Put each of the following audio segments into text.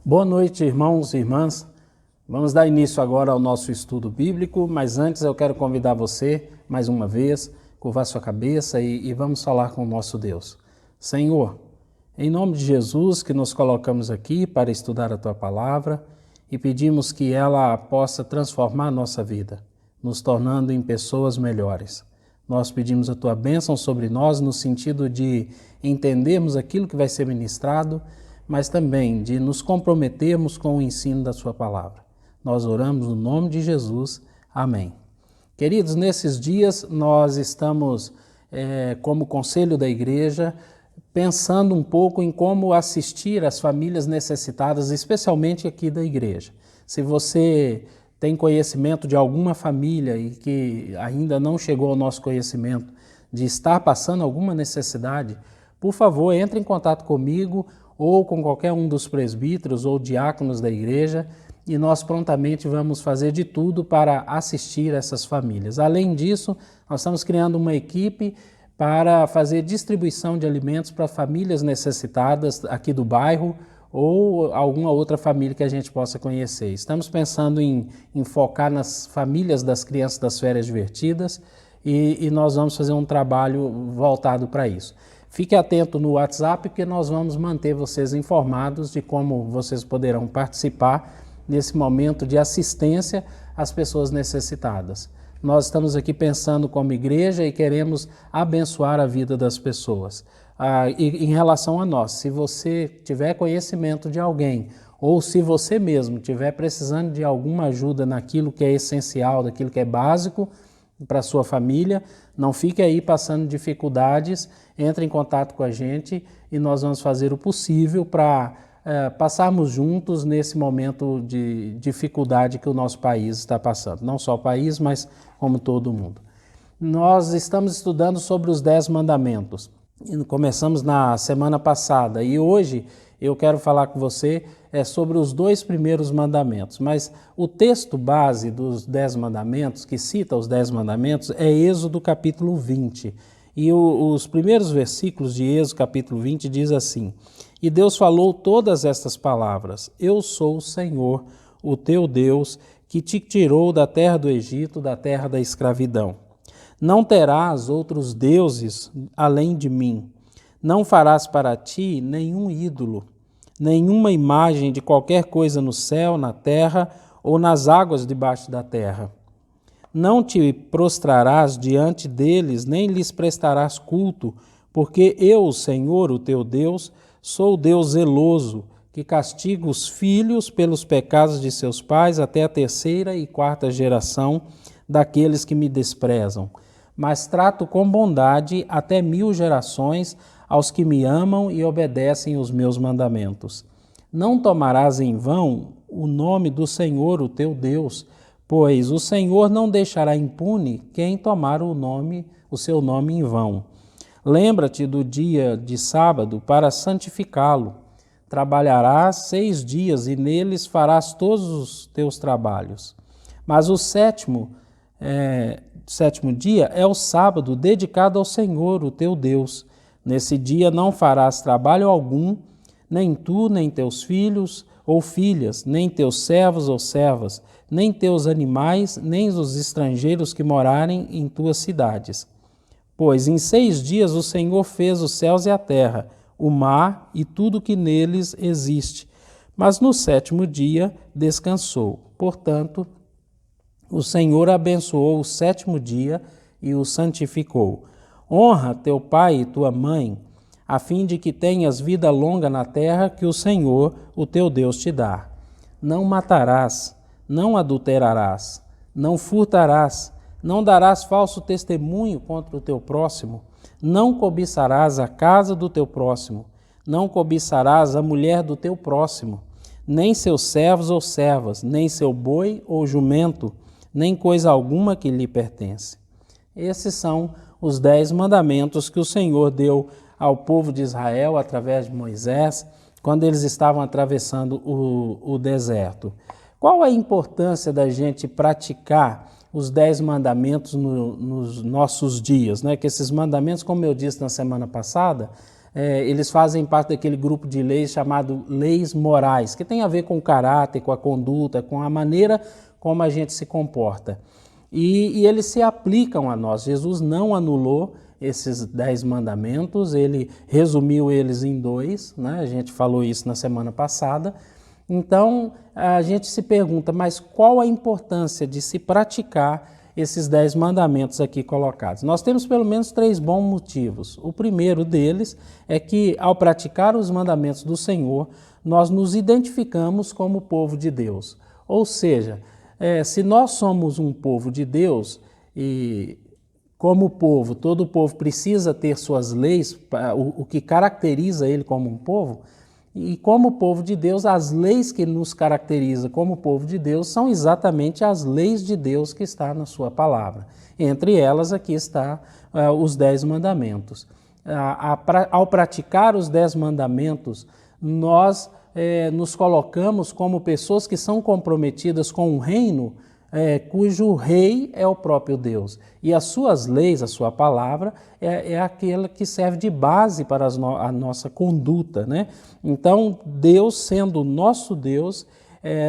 Boa noite, irmãos e irmãs. Vamos dar início agora ao nosso estudo bíblico, mas antes eu quero convidar você, mais uma vez, curvar sua cabeça e vamos falar com o nosso Deus. Senhor, em nome de Jesus que nos colocamos aqui para estudar a Tua Palavra e pedimos que ela possa transformar a nossa vida, nos tornando em pessoas melhores. Nós pedimos a Tua bênção sobre nós no sentido de entendermos aquilo que vai ser ministrado, mas também de nos comprometermos com o ensino da Sua Palavra. Nós oramos no nome de Jesus. Amém. Queridos, nesses dias nós estamos, como conselho da igreja, pensando um pouco em como assistir as famílias necessitadas, especialmente aqui da igreja. Se você tem conhecimento de alguma família e que ainda não chegou ao nosso conhecimento de estar passando alguma necessidade, por favor, entre em contato comigo ou com qualquer um dos presbíteros ou diáconos da igreja e nós prontamente vamos fazer de tudo para assistir essas famílias. Além disso, nós estamos criando uma equipe para fazer distribuição de alimentos para famílias necessitadas aqui do bairro ou alguma outra família que a gente possa conhecer. Estamos pensando em focar nas famílias das crianças das férias divertidas e nós vamos fazer um trabalho voltado para isso. Fique atento no WhatsApp, porque nós vamos manter vocês informados de como vocês poderão participar nesse momento de assistência às pessoas necessitadas. Nós estamos aqui pensando como igreja e queremos abençoar a vida das pessoas. E em relação a nós, se você tiver conhecimento de alguém ou se você mesmo estiver precisando de alguma ajuda naquilo que é essencial, daquilo que é básico para a sua família, não fique aí passando dificuldades, entre em contato com a gente e nós vamos fazer o possível para passarmos juntos nesse momento de dificuldade que o nosso país está passando. Não só o país, mas como todo mundo. Nós estamos estudando sobre os 10 mandamentos. Começamos na semana passada e hoje eu quero falar com você sobre os 2 primeiros mandamentos, mas o texto base dos 10 mandamentos, que cita os 10 mandamentos, é Êxodo capítulo 20. E os primeiros versículos de Êxodo capítulo 20 diz assim: E Deus falou todas estas palavras: Eu sou o Senhor, o teu Deus, que te tirou da terra do Egito, da terra da escravidão. Não terás outros deuses além de mim. Não farás para ti nenhum ídolo, nenhuma imagem de qualquer coisa no céu, na terra ou nas águas debaixo da terra. Não te prostrarás diante deles, nem lhes prestarás culto, porque eu, o Senhor, o teu Deus, sou o Deus zeloso, que castiga os filhos pelos pecados de seus pais até a 3ª e 4ª geração daqueles que me desprezam. Mas trato com bondade até 1000 gerações aos que me amam e obedecem os meus mandamentos. Não tomarás em vão o nome do Senhor, o teu Deus, pois o Senhor não deixará impune quem tomar o seu nome em vão. Lembra-te do dia de sábado para santificá-lo. Trabalharás 6 dias e neles farás todos os teus trabalhos. Mas o sétimo dia é o sábado dedicado ao Senhor, o teu Deus. Nesse dia não farás trabalho algum, nem tu, nem teus filhos ou filhas, nem teus servos ou servas, nem teus animais, nem os estrangeiros que morarem em tuas cidades. Pois em 6 dias o Senhor fez os céus e a terra, o mar e tudo que neles existe. Mas no 7º dia descansou. Portanto, o Senhor abençoou o 7º dia e o santificou. Honra teu pai e tua mãe, a fim de que tenhas vida longa na terra que o Senhor, o teu Deus, te dá. Não matarás, não adulterarás, não furtarás, não darás falso testemunho contra o teu próximo, não cobiçarás a casa do teu próximo, não cobiçarás a mulher do teu próximo, nem seus servos ou servas, nem seu boi ou jumento, nem coisa alguma que lhe pertence. Esses são os 10 mandamentos que o Senhor deu ao povo de Israel através de Moisés, quando eles estavam atravessando o deserto. Qual a importância da gente praticar os 10 mandamentos nos nossos dias, né? Que esses mandamentos, como eu disse na semana passada, eles fazem parte daquele grupo de leis chamado leis morais, que tem a ver com o caráter, com a conduta, com a maneira como a gente se comporta. E eles se aplicam a nós. Jesus não anulou esses 10 mandamentos, ele resumiu eles em 2, né? A gente falou isso na semana passada. Então, a gente se pergunta, mas qual a importância de se praticar esses 10 mandamentos aqui colocados? Nós temos pelo menos 3 bons motivos. O primeiro deles é que, ao praticar os mandamentos do Senhor, nós nos identificamos como povo de Deus. Ou seja, se nós somos um povo de Deus, e como povo, todo povo precisa ter suas leis, o que caracteriza ele como um povo, e como povo de Deus, as leis que nos caracterizam como povo de Deus são exatamente as leis de Deus que está na sua palavra. Entre elas aqui está os 10 mandamentos. Ao praticar os 10 mandamentos, nós nos colocamos como pessoas que são comprometidas com um reino cujo rei é o próprio Deus. E as suas leis, a sua palavra, é aquela que serve de base para a nossa conduta, né? Então, Deus sendo o nosso Deus,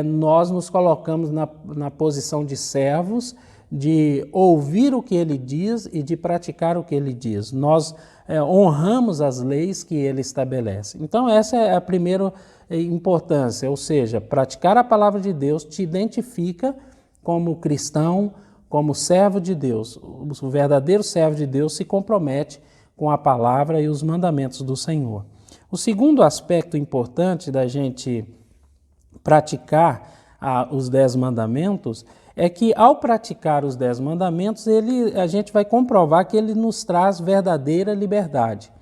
nós nos colocamos na posição de servos, de ouvir o que Ele diz e de praticar o que Ele diz. Nós honramos as leis que Ele estabelece. Então, essa é a primeira importância, ou seja, praticar a palavra de Deus te identifica como cristão, como servo de Deus. O verdadeiro servo de Deus se compromete com a palavra e os mandamentos do Senhor. O segundo aspecto importante da gente praticar os 10 mandamentos é que, ao praticar os 10 mandamentos, a gente vai comprovar que ele nos traz verdadeira liberdade.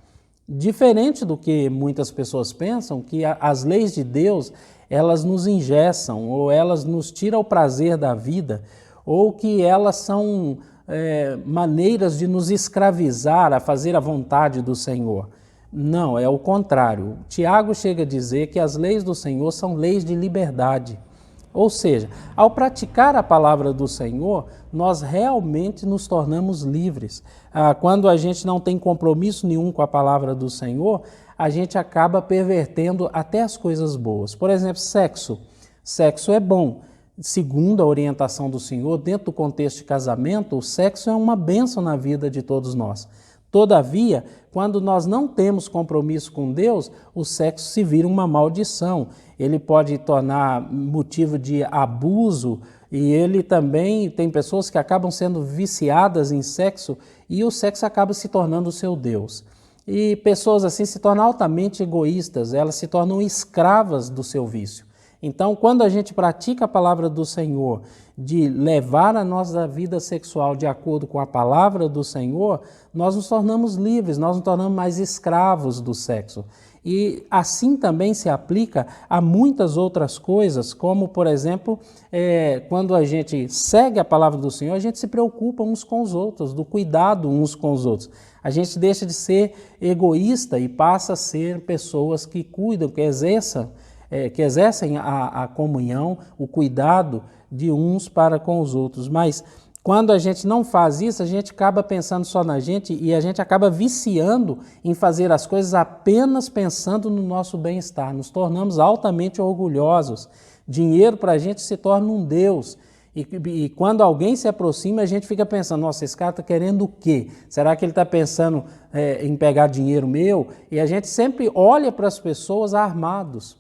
Diferente do que muitas pessoas pensam, que as leis de Deus, elas nos engessam, ou elas nos tiram o prazer da vida, ou que elas são maneiras de nos escravizar a fazer a vontade do Senhor. Não, é o contrário. Tiago chega a dizer que as leis do Senhor são leis de liberdade. Ou seja, ao praticar a palavra do Senhor, nós realmente nos tornamos livres. Quando a gente não tem compromisso nenhum com a palavra do Senhor, a gente acaba pervertendo até as coisas boas. Por exemplo, sexo. Sexo é bom. Segundo a orientação do Senhor, dentro do contexto de casamento, o sexo é uma bênção na vida de todos nós. Todavia, quando nós não temos compromisso com Deus, o sexo se vira uma maldição. Ele pode tornar motivo de abuso e ele também tem pessoas que acabam sendo viciadas em sexo e o sexo acaba se tornando o seu Deus. E pessoas assim se tornam altamente egoístas, elas se tornam escravas do seu vício. Então, quando a gente pratica a palavra do Senhor, de levar a nossa vida sexual de acordo com a palavra do Senhor, nós nos tornamos livres, nós nos tornamos mais escravos do sexo. E assim também se aplica a muitas outras coisas, como, por exemplo, quando a gente segue a palavra do Senhor, a gente se preocupa uns com os outros, do cuidado uns com os outros. A gente deixa de ser egoísta e passa a ser pessoas que cuidam, que exercem a comunhão, o cuidado de uns para com os outros. Mas quando a gente não faz isso, a gente acaba pensando só na gente e a gente acaba viciando em fazer as coisas apenas pensando no nosso bem-estar. Nos tornamos altamente orgulhosos. Dinheiro para a gente se torna um Deus. E quando alguém se aproxima, a gente fica pensando, nossa, esse cara está querendo o quê? Será que ele está pensando em pegar dinheiro meu? E a gente sempre olha para as pessoas armados.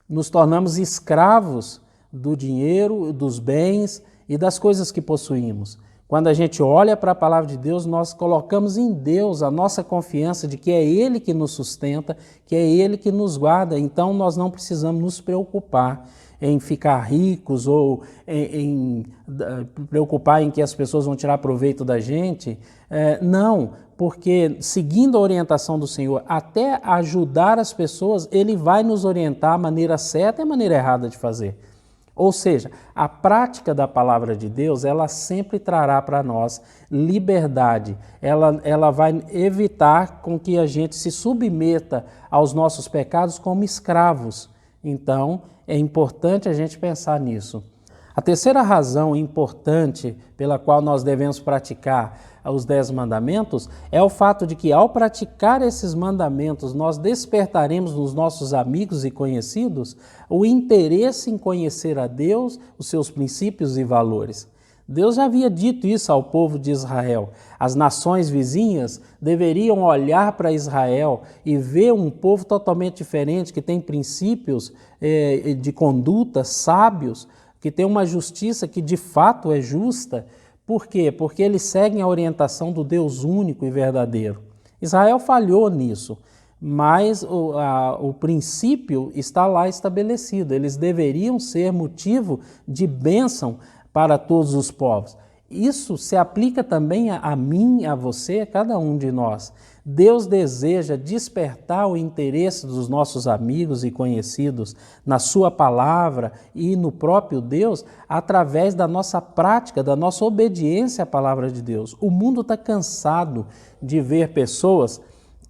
Nos tornamos escravos do dinheiro, dos bens e das coisas que possuímos. Quando a gente olha para a palavra de Deus, nós colocamos em Deus a nossa confiança de que é Ele que nos sustenta, que é Ele que nos guarda. Então, nós não precisamos nos preocupar em ficar ricos ou em preocupar em que as pessoas vão tirar proveito da gente. Não, porque seguindo a orientação do Senhor, até ajudar as pessoas, Ele vai nos orientar a maneira certa e a maneira errada de fazer. Ou seja, a prática da palavra de Deus, ela sempre trará para nós liberdade. Ela vai evitar com que a gente se submeta aos nossos pecados como escravos. Então, é importante a gente pensar nisso. A terceira razão importante pela qual nós devemos praticar os 10 mandamentos é o fato de que, ao praticar esses mandamentos, nós despertaremos nos nossos amigos e conhecidos o interesse em conhecer a Deus, os seus princípios e valores. Deus já havia dito isso ao povo de Israel. As nações vizinhas deveriam olhar para Israel e ver um povo totalmente diferente, que tem princípios de conduta sábios, que tem uma justiça que de fato é justa. Por quê? Porque eles seguem a orientação do Deus único e verdadeiro. Israel falhou nisso, mas o princípio está lá estabelecido. Eles deveriam ser motivo de bênção para todos os povos. Isso se aplica também a mim, a você, a cada um de nós. Deus deseja despertar o interesse dos nossos amigos e conhecidos na sua palavra e no próprio Deus através da nossa prática, da nossa obediência à palavra de Deus. O mundo está cansado de ver pessoas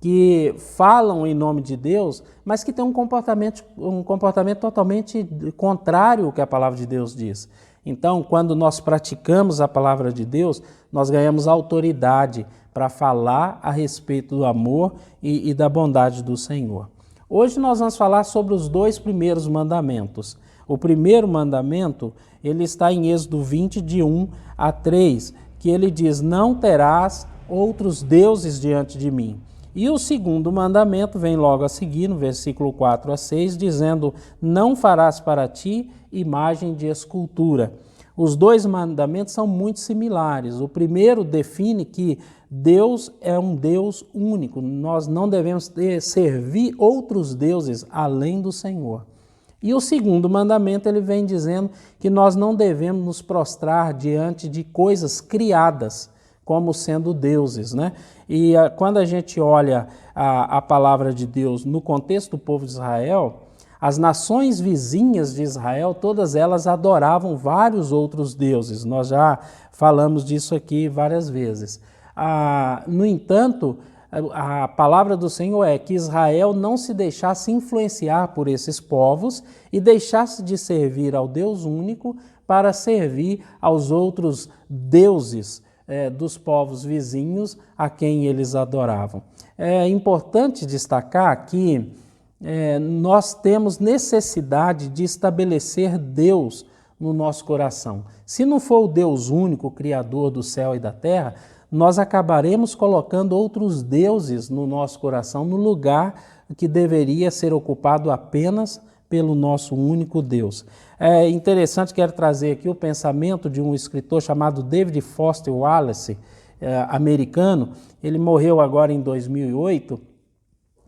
que falam em nome de Deus, mas que têm um comportamento totalmente contrário ao que a palavra de Deus diz. Então, quando nós praticamos a palavra de Deus, nós ganhamos autoridade para falar a respeito do amor e da bondade do Senhor. Hoje nós vamos falar sobre os 2 primeiros mandamentos. O primeiro mandamento, ele está em Êxodo 20, de 1 a 3, que ele diz: não terás outros deuses diante de mim. E o segundo mandamento vem logo a seguir, no versículo 4 a 6, dizendo: não farás para ti imagem de escultura. Os 2 mandamentos são muito similares. O primeiro define que Deus é um Deus único. Nós não devemos servir outros deuses além do Senhor. E o segundo mandamento, ele vem dizendo que nós não devemos nos prostrar diante de coisas criadas como sendo deuses, né? E quando a gente olha a palavra de Deus no contexto do povo de Israel, as nações vizinhas de Israel, todas elas adoravam vários outros deuses. Nós já falamos disso aqui várias vezes. No entanto, a palavra do Senhor é que Israel não se deixasse influenciar por esses povos e deixasse de servir ao Deus único para servir aos outros deuses dos povos vizinhos a quem eles adoravam. É importante destacar que nós temos necessidade de estabelecer Deus no nosso coração. Se não for o Deus único, Criador do céu e da terra, nós acabaremos colocando outros deuses no nosso coração, no lugar que deveria ser ocupado apenas pelo nosso único Deus. É interessante, quero trazer aqui o pensamento de um escritor chamado David Foster Wallace, americano. Ele morreu agora em 2008,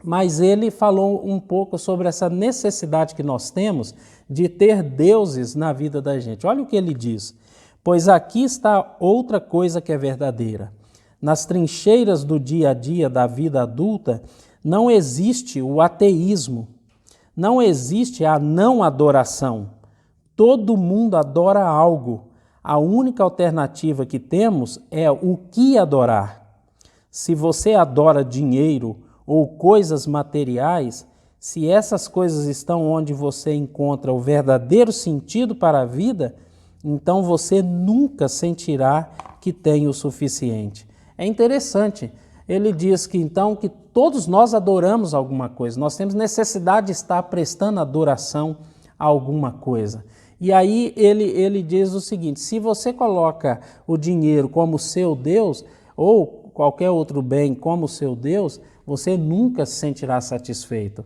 mas ele falou um pouco sobre essa necessidade que nós temos de ter deuses na vida da gente. Olha o que ele diz: pois aqui está outra coisa que é verdadeira. Nas trincheiras do dia a dia da vida adulta, não existe o ateísmo, não existe a não adoração. Todo mundo adora algo. A única alternativa que temos é o que adorar. Se você adora dinheiro ou coisas materiais, se essas coisas estão onde você encontra o verdadeiro sentido para a vida, então você nunca sentirá que tem o suficiente. É interessante, ele diz que então que todos nós adoramos alguma coisa, nós temos necessidade de estar prestando adoração a alguma coisa. E aí ele diz o seguinte: se você coloca o dinheiro como seu Deus, ou qualquer outro bem como seu Deus, você nunca se sentirá satisfeito.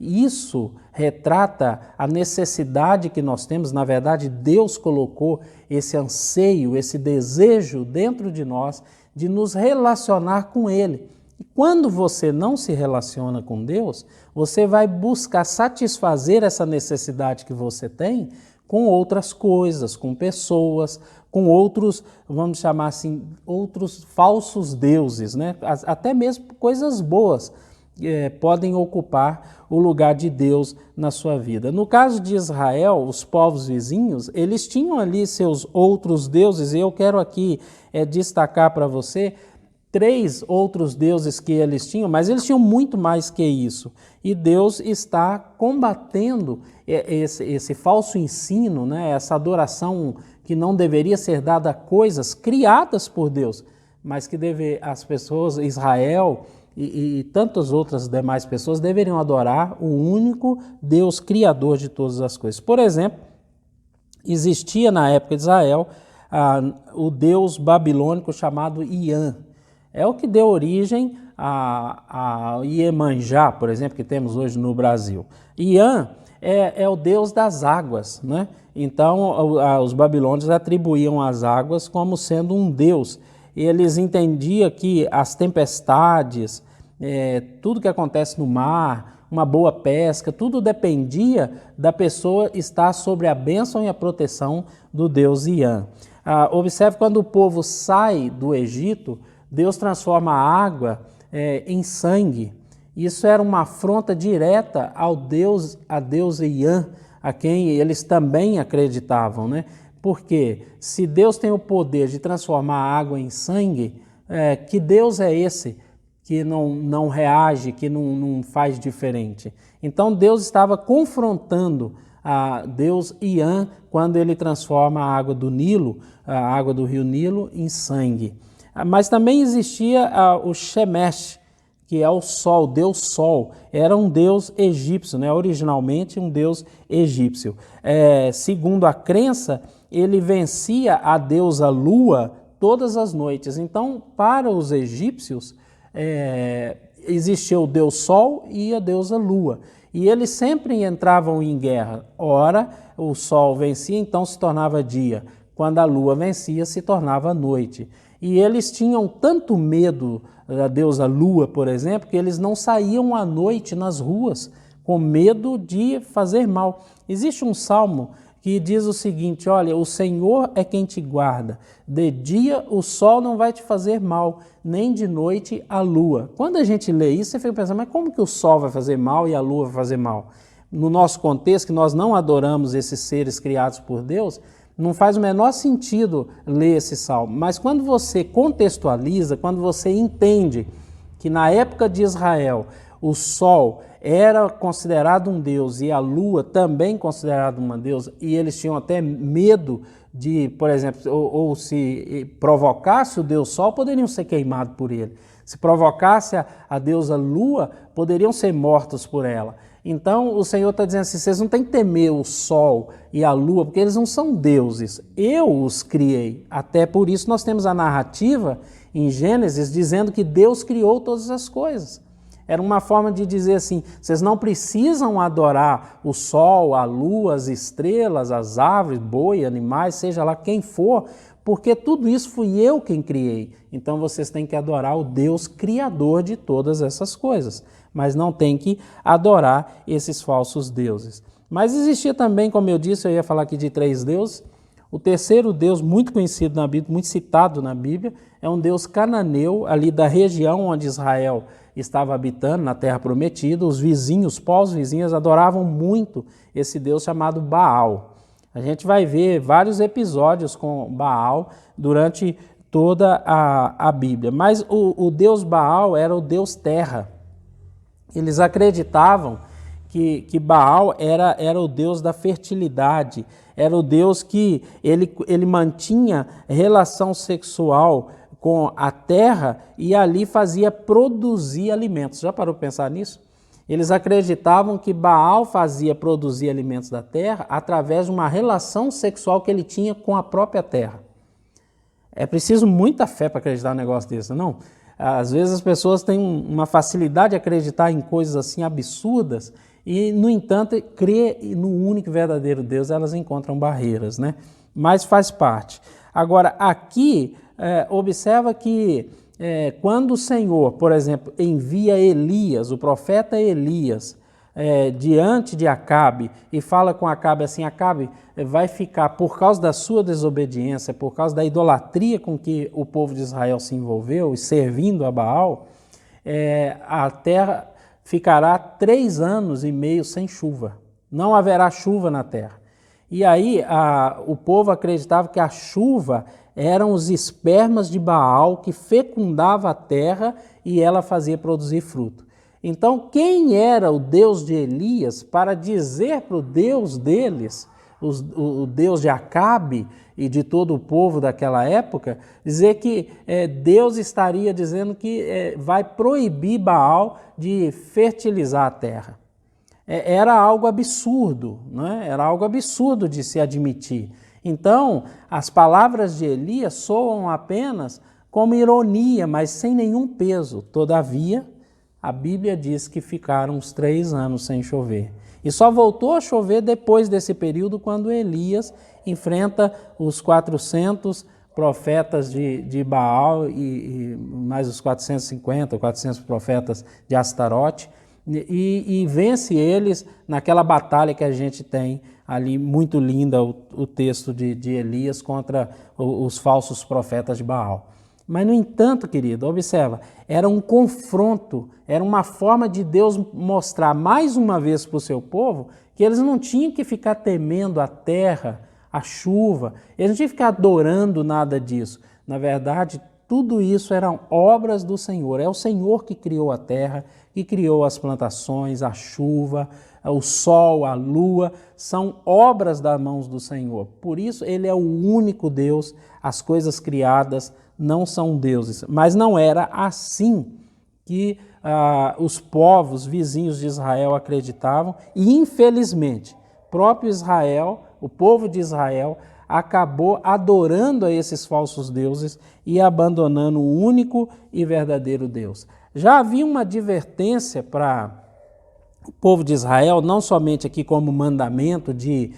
Isso retrata a necessidade que nós temos. Na verdade, Deus colocou esse anseio, esse desejo dentro de nós de nos relacionar com Ele. E quando você não se relaciona com Deus, você vai buscar satisfazer essa necessidade que você tem com outras coisas, com pessoas, com outros, vamos chamar assim, outros falsos deuses, né? Até mesmo coisas boas podem ocupar o lugar de Deus na sua vida. No caso de Israel, os povos vizinhos, eles tinham ali seus outros deuses, e eu quero aqui destacar para você 3 outros deuses que eles tinham, mas eles tinham muito mais que isso. E Deus está combatendo esse falso ensino, né? Essa adoração que não deveria ser dada a coisas criadas por Deus. mas que as pessoas, Israel e tantas outras demais pessoas deveriam adorar o único Deus criador de todas as coisas. Por exemplo, existia na época de Israel o deus babilônico chamado Iã. É o que deu origem a Iemanjá, por exemplo, que temos hoje no Brasil. Iã é o deus das águas, né? Então, os babilônios atribuíam as águas como sendo um deus. Eles entendiam que as tempestades, tudo que acontece no mar, uma boa pesca, tudo dependia da pessoa estar sobre a bênção e a proteção do deus Iã. Observe, quando o povo sai do Egito, Deus transforma a água em sangue. Isso era uma afronta direta a Deus Iã, a quem eles também acreditavam, né? Porque se Deus tem o poder de transformar a água em sangue, que Deus é esse que não reage, que não faz diferente? Então Deus estava confrontando a Deus Iã quando ele transforma a água do Nilo, a água do rio Nilo, em sangue. Mas também existia o Shemesh, que é o Sol, Deus Sol. Era um deus egípcio, né? Originalmente um deus egípcio. Segundo a crença, ele vencia a deusa Lua todas as noites. Então, para os egípcios, existia o deus Sol e a deusa Lua. E eles sempre entravam em guerra. Ora, o Sol vencia, então se tornava dia. Quando a Lua vencia, se tornava noite. E eles tinham tanto medo da deusa Lua, por exemplo, que eles não saíam à noite nas ruas, com medo de fazer mal. Existe um salmo que diz o seguinte: olha, o Senhor é quem te guarda. De dia o sol não vai te fazer mal, nem de noite a lua. Quando a gente lê isso, você fica pensando, mas como que o sol vai fazer mal e a lua vai fazer mal? No nosso contexto, que nós não adoramos esses seres criados por Deus, não faz o menor sentido ler esse salmo. Mas quando você contextualiza, quando você entende que na época de Israel o sol era considerado um deus e a lua também considerada uma deusa, e eles tinham até medo de, por exemplo, ou se provocasse o deus sol, poderiam ser queimados por ele. Se provocasse a deusa lua, poderiam ser mortos por ela. Então o Senhor está dizendo assim, vocês não têm que temer o sol e a lua, porque eles não são deuses, eu os criei. Até por isso nós temos a narrativa em Gênesis dizendo que Deus criou todas as coisas. Era uma forma de dizer assim, vocês não precisam adorar o sol, a lua, as estrelas, as árvores, boi, animais, seja lá quem for, porque tudo isso fui eu quem criei. Então vocês têm que adorar o Deus criador de todas essas coisas, mas não tem que adorar esses falsos deuses. Mas existia também, como eu disse, eu ia falar aqui de 3 deuses. O terceiro deus muito conhecido na Bíblia, muito citado na Bíblia, é um deus cananeu, ali da região onde Israel estava habitando, na Terra Prometida. Os vizinhos, pós-vizinhos, adoravam muito esse deus chamado Baal. A gente vai ver vários episódios com Baal durante toda a Bíblia. Mas o deus Baal era o deus terra. Eles acreditavam que Baal era o deus da fertilidade, era o deus que ele mantinha relação sexual com a terra e ali fazia produzir alimentos. Já parou para pensar nisso? Eles acreditavam que Baal fazia produzir alimentos da terra através de uma relação sexual que ele tinha com a própria terra. É preciso muita fé para acreditar num negócio desse, não? Às vezes as pessoas têm uma facilidade de acreditar em coisas assim absurdas e, no entanto, crer no único verdadeiro Deus, elas encontram barreiras, né? Mas faz parte. Agora, aqui, observa que quando o Senhor, por exemplo, envia Elias, o profeta Elias, diante de Acabe e fala com Acabe assim, Acabe vai ficar, por causa da sua desobediência, por causa da idolatria com que o povo de Israel se envolveu, servindo a Baal, a terra ficará 3 anos e meio sem chuva, não haverá chuva na terra. E aí o povo acreditava que a chuva eram os espermas de Baal que fecundava a terra e ela fazia produzir fruto. Então, quem era o Deus de Elias para dizer para o Deus deles o Deus de Acabe e de todo o povo daquela época, dizer que Deus estaria dizendo que vai proibir Baal de fertilizar a terra. Era algo absurdo, né? Era algo absurdo de se admitir. Então, as palavras de Elias soam apenas como ironia, mas sem nenhum peso. Todavia, a Bíblia diz que ficaram uns 3 anos sem chover. E só voltou a chover depois desse período, quando Elias enfrenta os 400 profetas de Baal e mais os 450, 400 profetas de Astarote, e vence eles naquela batalha que a gente tem ali, muito linda, o texto de Elias contra os falsos profetas de Baal. Mas, no entanto, querido, observa, era um confronto, era uma forma de Deus mostrar mais uma vez para o seu povo que eles não tinham que ficar temendo a terra, a chuva, eles não tinham que ficar adorando nada disso. Na verdade, tudo isso eram obras do Senhor. É o Senhor que criou a terra, que criou as plantações, a chuva, o sol, a lua, são obras das mãos do Senhor. Por isso, Ele é o único Deus, as coisas criadas não são deuses. Mas não era assim que os povos vizinhos de Israel acreditavam, e infelizmente, próprio Israel, o povo de Israel, acabou adorando a esses falsos deuses e abandonando o único e verdadeiro Deus. Já havia uma advertência para o povo de Israel, não somente aqui como mandamento de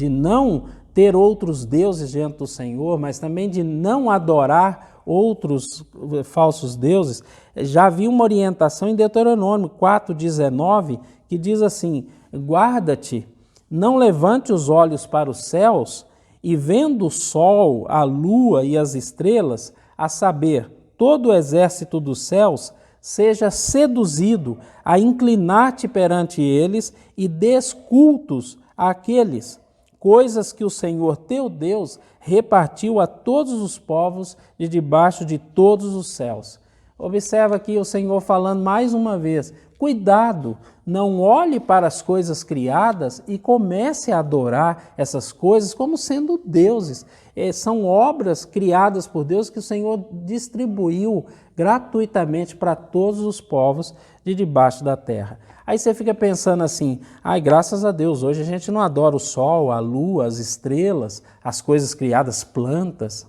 não ter outros deuses diante do Senhor, mas também de não adorar outros falsos deuses. Já havia uma orientação em Deuteronômio 4,19, que diz assim: guarda-te, não levante os olhos para os céus, e vendo o sol, a lua e as estrelas, a saber, todo o exército dos céus, seja seduzido a inclinar-te perante eles e des cultos àqueles, coisas que o Senhor teu Deus repartiu a todos os povos de debaixo de todos os céus. Observa aqui o Senhor falando mais uma vez: cuidado, não olhe para as coisas criadas e comece a adorar essas coisas como sendo deuses. São obras criadas por Deus que o Senhor distribuiu gratuitamente para todos os povos de debaixo da terra. Aí você fica pensando assim: ai, graças a Deus, hoje a gente não adora o sol, a lua, as estrelas, as coisas criadas, plantas.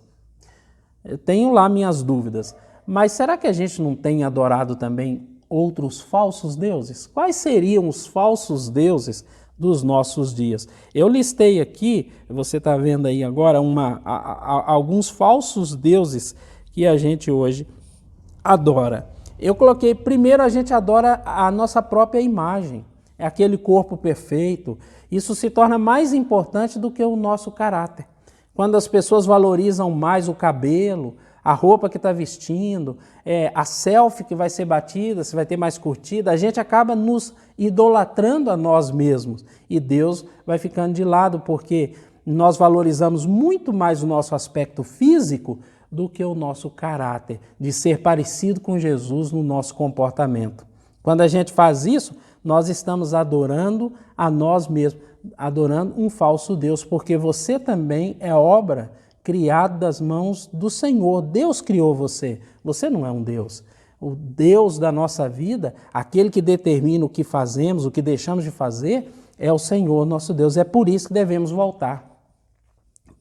Eu tenho lá minhas dúvidas. Mas será que a gente não tem adorado também outros falsos deuses? Quais seriam os falsos deuses dos nossos dias? Eu listei aqui, você está vendo aí agora, alguns falsos deuses que a gente hoje adora. Eu coloquei, primeiro, a gente adora a nossa própria imagem, é aquele corpo perfeito. Isso se torna mais importante do que o nosso caráter. Quando as pessoas valorizam mais o cabelo, a roupa que está vestindo, a selfie que vai ser batida, se vai ter mais curtida, a gente acaba nos idolatrando a nós mesmos. E Deus vai ficando de lado, porque nós valorizamos muito mais o nosso aspecto físico do que o nosso caráter, de ser parecido com Jesus no nosso comportamento. Quando a gente faz isso, nós estamos adorando a nós mesmos, adorando um falso Deus, porque você também é obra criado das mãos do Senhor. Deus criou você. Você não é um Deus. O Deus da nossa vida, aquele que determina o que fazemos, o que deixamos de fazer, é o Senhor, nosso Deus. É por isso que devemos voltar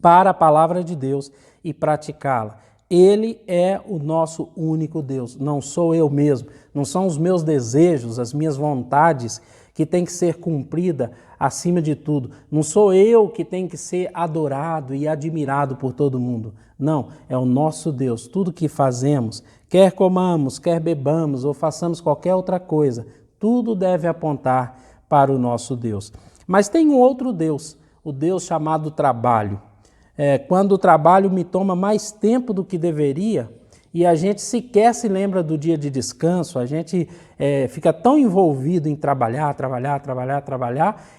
para a palavra de Deus e praticá-la. Ele é o nosso único Deus. Não sou eu mesmo. Não são os meus desejos, as minhas vontades que têm que ser cumprida acima de tudo. Não sou eu que tenho que ser adorado e admirado por todo mundo. Não, é o nosso Deus. Tudo que fazemos, quer comamos, quer bebamos ou façamos qualquer outra coisa, tudo deve apontar para o nosso Deus. Mas tem um outro Deus, o Deus chamado trabalho. Quando o trabalho me toma mais tempo do que deveria, e a gente sequer se lembra do dia de descanso, a gente fica tão envolvido em trabalhar,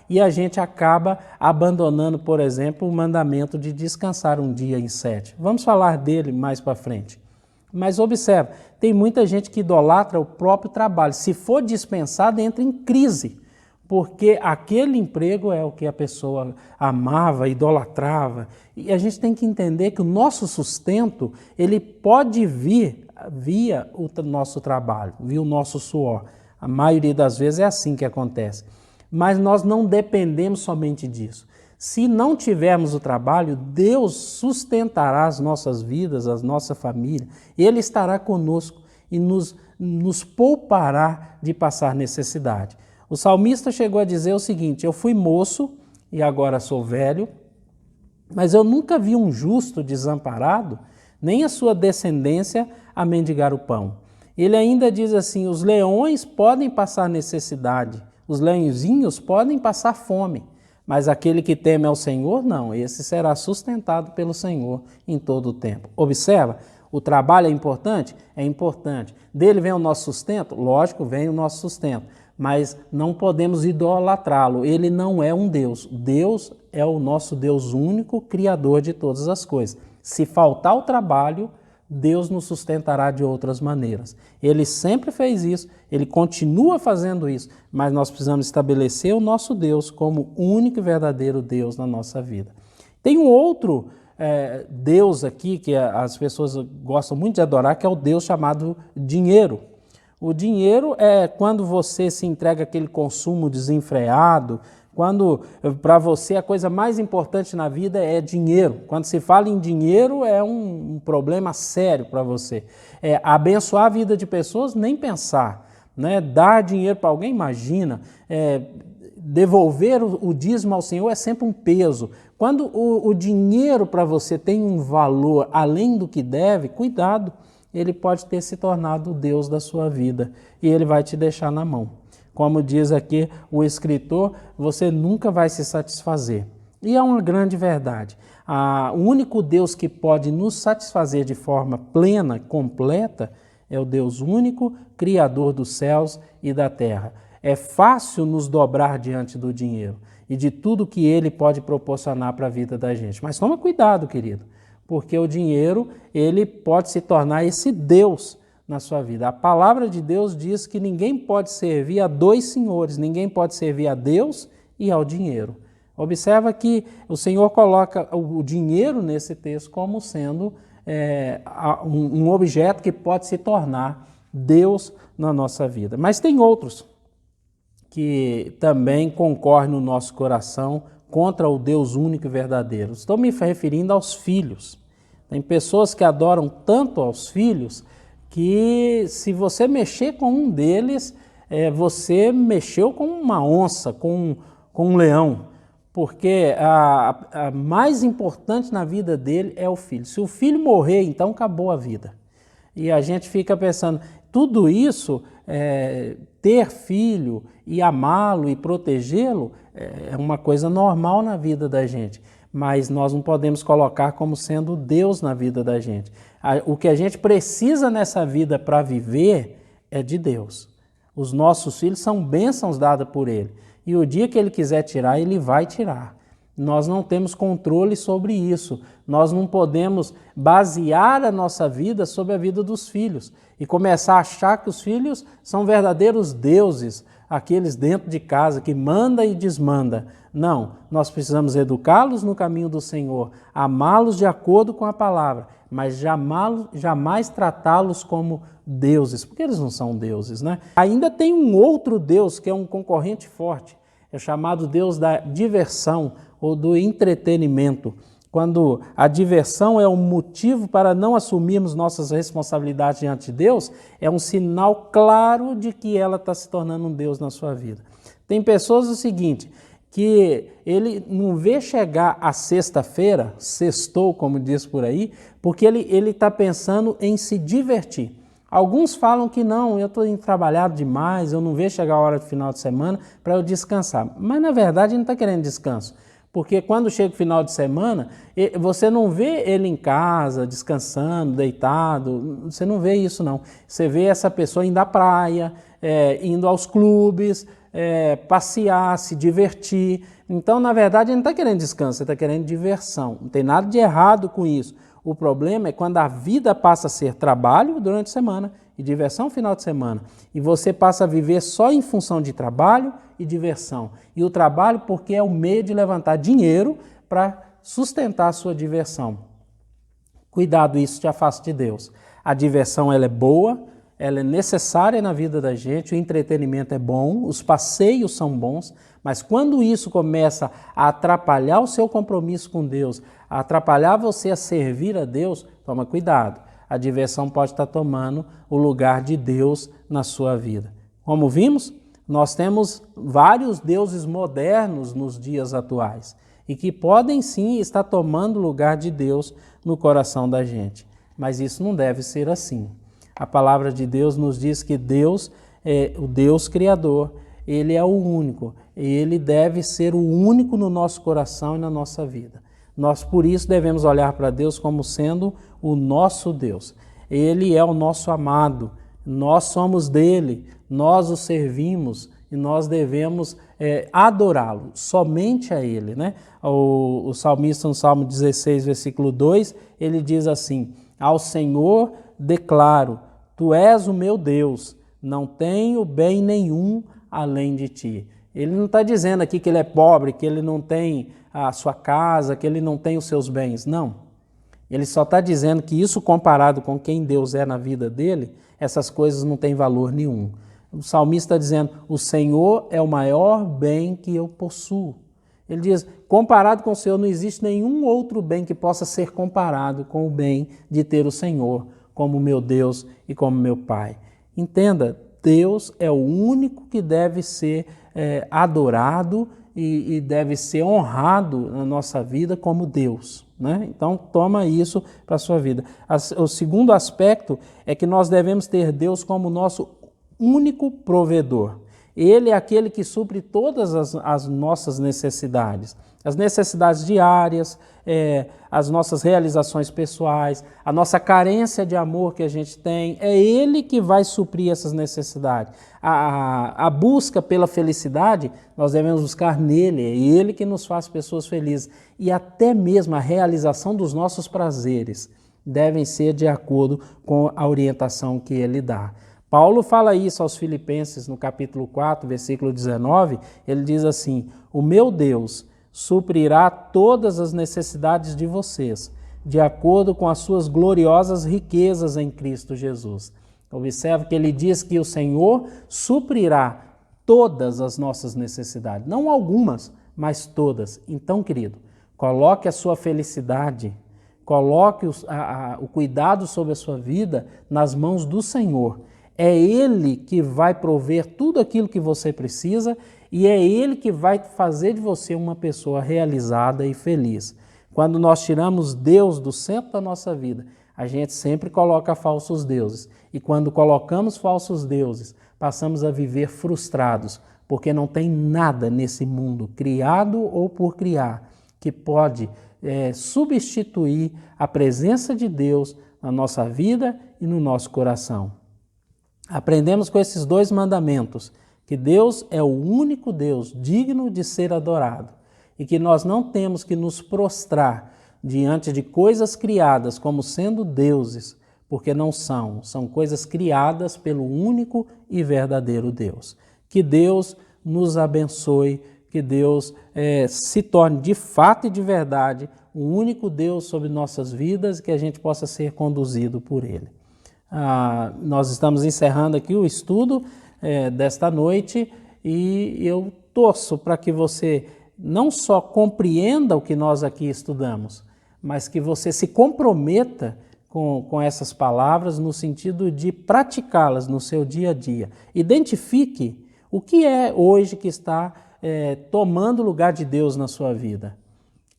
e a gente acaba abandonando, por exemplo, o mandamento de descansar um dia em 7. Vamos falar dele mais para frente. Mas observa, tem muita gente que idolatra o próprio trabalho. Se for dispensado, entra em crise, porque aquele emprego é o que a pessoa amava, idolatrava. E a gente tem que entender que o nosso sustento, ele pode vir via o nosso trabalho, via o nosso suor. A maioria das vezes é assim que acontece. Mas nós não dependemos somente disso. Se não tivermos o trabalho, Deus sustentará as nossas vidas, a nossa família. Ele estará conosco e nos poupará de passar necessidade. O salmista chegou a dizer o seguinte: eu fui moço e agora sou velho, mas eu nunca vi um justo desamparado, nem a sua descendência a mendigar o pão. Ele ainda diz assim: os leões podem passar necessidade, os leõezinhos podem passar fome, mas aquele que teme ao Senhor, não, esse será sustentado pelo Senhor em todo o tempo. Observa, o trabalho é importante? É importante. Dele vem o nosso sustento? Lógico, vem o nosso sustento, mas não podemos idolatrá-lo. Ele não é um Deus. Deus é o nosso Deus único, criador de todas as coisas. Se faltar o trabalho, Deus nos sustentará de outras maneiras. Ele sempre fez isso, ele continua fazendo isso, mas nós precisamos estabelecer o nosso Deus como único e verdadeiro Deus na nossa vida. Tem um outro Deus aqui que as pessoas gostam muito de adorar, que é o Deus chamado dinheiro. O dinheiro é quando você se entrega àquele consumo desenfreado, quando para você a coisa mais importante na vida é dinheiro. Quando se fala em dinheiro é um problema sério para você. Abençoar a vida de pessoas, nem pensar, né? Dar dinheiro para alguém, imagina. Devolver o dízimo ao Senhor é sempre um peso. Quando o dinheiro para você tem um valor além do que deve, cuidado, ele pode ter se tornado o Deus da sua vida e ele vai te deixar na mão. Como diz aqui o escritor, você nunca vai se satisfazer. E é uma grande verdade. O único Deus que pode nos satisfazer de forma plena, completa, é o Deus único, Criador dos céus e da terra. É fácil nos dobrar diante do dinheiro e de tudo que ele pode proporcionar para a vida da gente. Mas toma cuidado, querido, porque o dinheiro ele pode se tornar esse Deus na sua vida. A palavra de Deus diz que ninguém pode servir a dois senhores, ninguém pode servir a Deus e ao dinheiro. Observa que o Senhor coloca o dinheiro nesse texto como sendo um objeto que pode se tornar Deus na nossa vida. Mas tem outros que também concorrem no nosso coração contra o Deus único e verdadeiro. Estou me referindo aos filhos. Tem pessoas que adoram tanto aos filhos que se você mexer com um deles, você mexeu com uma onça, com um leão, porque a mais importante na vida dele é o filho. Se o filho morrer, então acabou a vida. E a gente fica pensando, tudo isso, ter filho e amá-lo e protegê-lo, é uma coisa normal na vida da gente. Mas nós não podemos colocar como sendo Deus na vida da gente. O que a gente precisa nessa vida para viver é de Deus. Os nossos filhos são bênçãos dadas por Ele. E o dia que Ele quiser tirar, Ele vai tirar. Nós não temos controle sobre isso. Nós não podemos basear a nossa vida sobre a vida dos filhos e começar a achar que os filhos são verdadeiros deuses, aqueles dentro de casa que manda e desmanda. Não, nós precisamos educá-los no caminho do Senhor, amá-los de acordo com a palavra, mas jamais tratá-los como deuses, porque eles não são deuses, né? Ainda tem um outro Deus que é um concorrente forte, é chamado Deus da diversão ou do entretenimento. Quando a diversão é um motivo para não assumirmos nossas responsabilidades diante de Deus, é um sinal claro de que ela está se tornando um Deus na sua vida. Tem pessoas o seguinte, que ele não vê chegar a sexta-feira, sextou, como diz por aí, porque ele está pensando em se divertir. Alguns falam que não, eu estou trabalhado demais, eu não vejo chegar a hora do final de semana para eu descansar. Mas na verdade ele não está querendo descanso. Porque quando chega o final de semana, você não vê ele em casa, descansando, deitado, você não vê isso não. Você vê essa pessoa indo à praia, indo aos clubes, passear, se divertir. Então, na verdade, ele não está querendo descanso, ele está querendo diversão. Não tem nada de errado com isso. O problema é quando a vida passa a ser trabalho durante a semana e diversão no final de semana. E você passa a viver só em função de trabalho e diversão. E o trabalho porque é o meio de levantar dinheiro para sustentar a sua diversão. Cuidado, isso te afasta de Deus. A diversão ela é boa, ela é necessária na vida da gente, o entretenimento é bom, os passeios são bons, mas quando isso começa a atrapalhar o seu compromisso com Deus, a atrapalhar você a servir a Deus, toma cuidado. A diversão pode estar tomando o lugar de Deus na sua vida. Como vimos, nós temos vários deuses modernos nos dias atuais e que podem sim estar tomando o lugar de Deus no coração da gente. Mas isso não deve ser assim. A palavra de Deus nos diz que Deus é o Deus Criador, Ele é o único, Ele deve ser o único no nosso coração e na nossa vida. Nós, por isso, devemos olhar para Deus como sendo o nosso Deus. Ele é o nosso amado, nós somos dele, nós o servimos e nós devemos adorá-lo, somente a Ele, né? O salmista no Salmo 16, versículo 2, ele diz assim: ao Senhor declaro, Tu és o meu Deus, não tenho bem nenhum além de Ti. Ele não está dizendo aqui que ele é pobre, que ele não tem a sua casa, que ele não tem os seus bens, não. Ele só está dizendo que isso comparado com quem Deus é na vida dele, essas coisas não têm valor nenhum. O salmista está dizendo, o Senhor é o maior bem que eu possuo. Ele diz, comparado com o Senhor, não existe nenhum outro bem que possa ser comparado com o bem de ter o Senhor como meu Deus e como meu Pai. Entenda, Deus é o único que deve ser adorado e deve ser honrado na nossa vida como Deus, né? Então, toma isso para a sua vida. O segundo aspecto é que nós devemos ter Deus como nosso único provedor. Ele é aquele que supre todas as nossas necessidades, as necessidades diárias, as nossas realizações pessoais, a nossa carência de amor que a gente tem, é Ele que vai suprir essas necessidades. A busca pela felicidade, nós devemos buscar nele, é Ele que nos faz pessoas felizes. E até mesmo a realização dos nossos prazeres devem ser de acordo com a orientação que Ele dá. Paulo fala isso aos Filipenses no capítulo 4, versículo 19, ele diz assim, o meu Deus suprirá todas as necessidades de vocês, de acordo com as suas gloriosas riquezas em Cristo Jesus. Observe que ele diz que o Senhor suprirá todas as nossas necessidades, não algumas, mas todas. Então, querido, coloque a sua felicidade, coloque o cuidado sobre a sua vida nas mãos do Senhor. É Ele que vai prover tudo aquilo que você precisa e é Ele que vai fazer de você uma pessoa realizada e feliz. Quando nós tiramos Deus do centro da nossa vida, a gente sempre coloca falsos deuses. E quando colocamos falsos deuses, passamos a viver frustrados, porque não tem nada nesse mundo, criado ou por criar, que pode substituir a presença de Deus na nossa vida e no nosso coração. Aprendemos com esses dois mandamentos que Deus é o único Deus digno de ser adorado e que nós não temos que nos prostrar diante de coisas criadas como sendo deuses, porque não são coisas criadas pelo único e verdadeiro Deus. Que Deus nos abençoe, que Deus se torne de fato e de verdade o único Deus sobre nossas vidas e que a gente possa ser conduzido por Ele. Nós estamos encerrando aqui o estudo desta noite e eu torço para que você não só compreenda o que nós aqui estudamos, mas que você se comprometa com essas palavras no sentido de praticá-las no seu dia a dia. Identifique o que é hoje que está tomando o lugar de Deus na sua vida.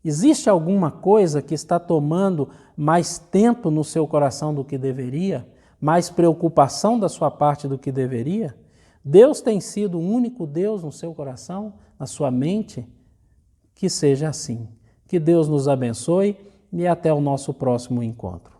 Existe alguma coisa que está tomando mais tempo no seu coração do que deveria? Mais preocupação da sua parte do que deveria? Deus tem sido o único Deus no seu coração, na sua mente? Que seja assim. Que Deus nos abençoe e até o nosso próximo encontro.